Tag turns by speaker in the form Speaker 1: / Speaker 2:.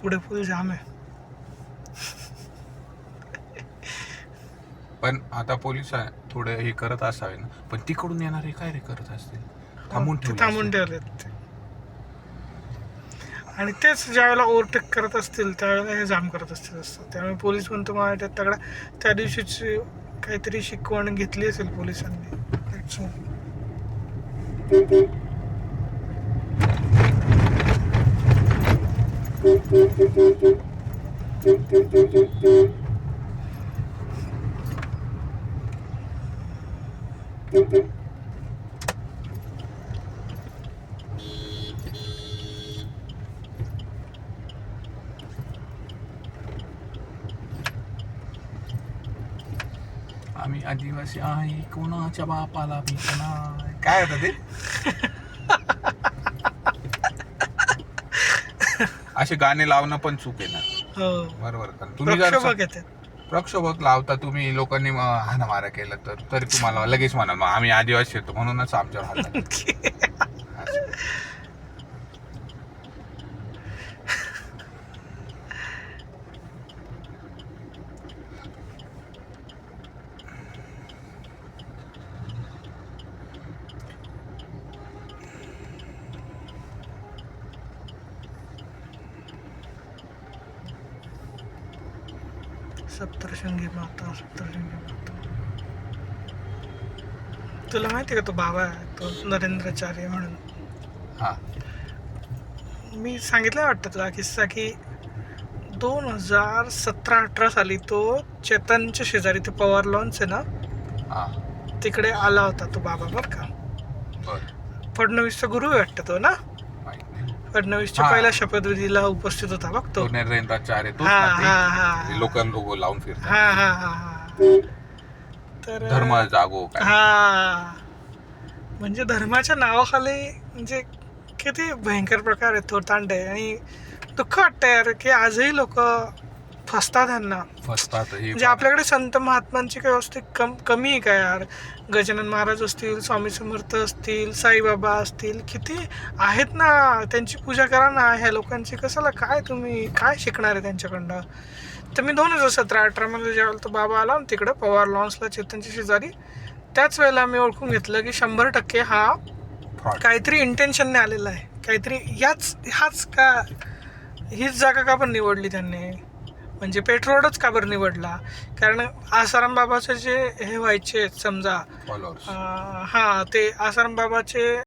Speaker 1: पुढे फुल जाम आहे.
Speaker 2: पण आता पोलीस थोडे हे करत असावे ना, पण तिकडून येणारे काय रे करत असतील, थांबून
Speaker 1: ठेवलेत ते. आणि तेच ज्यावेळेला ओव्हरटेक करत असतील त्यावेळेला हे जाम करत असतील असतं. त्यामुळे पोलीस म्हणतो मला तगडा त्या दिवशीच काहीतरी शिकवण घेतली असेल पोलिसांनी.
Speaker 2: आम्ही आदिवासी आहे, कोणाच्या बापाला भीत नाही. काय होतं ते? असे गाणे लावणं पण चूक आहे ना. बरोबर का? तुम्ही जर प्रक्षोभक लावता, तुम्ही लोकांनी हाणामाऱ्या केलं तर तरी तुम्हाला लगेच म्हणाल आम्ही आदिवासी येतो म्हणूनच आमच्यावर हल्ला.
Speaker 1: सप्तशृंगी माता. तुला माहिती का तो बाबा आहे तो नरेंद्राचार्य म्हणून?
Speaker 2: हा,
Speaker 1: मी सांगितलं वाटतं तुला किस्सा की 2017-18 साली तो चेतनच्या शेजारी ते पवार लॉन्स आहे ना, तिकडे आला होता तो बाबा. बर का? फडणवीसचा गुरु आहे वाटतं तो ना. फडणवीसच्या पहिल्या शपथविधीला उपस्थित होता बघ तो
Speaker 2: नरेंद्राचार्य. लोकल लोगो लावून फिरतो.
Speaker 1: तर
Speaker 2: धर्म जागो काय.
Speaker 1: म्हणजे धर्माच्या नावाखाली म्हणजे किती भयंकर प्रकार आहे तो तांडे. आणि दुःख वाटतं यार की आजही लोक फसतात त्यांना. म्हणजे आपल्याकडे संत महात्मांची काही वस्तू कमी आहे का यार? गजानन महाराज असतील, स्वामी समर्थ असतील, साईबाबा असतील, किती आहेत ना. त्यांची पूजा करा ना. ह्या लोकांची कशाला काय तुम्ही काय शिकणार आहे त्यांच्याकडनं? तर मी 2017-18 मध्ये जेव्हा तो बाबा आला ना तिकडं पवार लॉन्सला चेतनच्या शेजारी, त्याच वेळेला मी ओळखून घेतलं की 100% हा काहीतरी इंटेन्शनने आलेला आहे. काहीतरी ह्याच का हीच जागा का पण निवडली त्यांनी? म्हणजे पेट्रोलच का बरं निवडला? कारण आसाराम बाबाचे जे हे व्हायचे समजा, ते आसाराम बाबाचे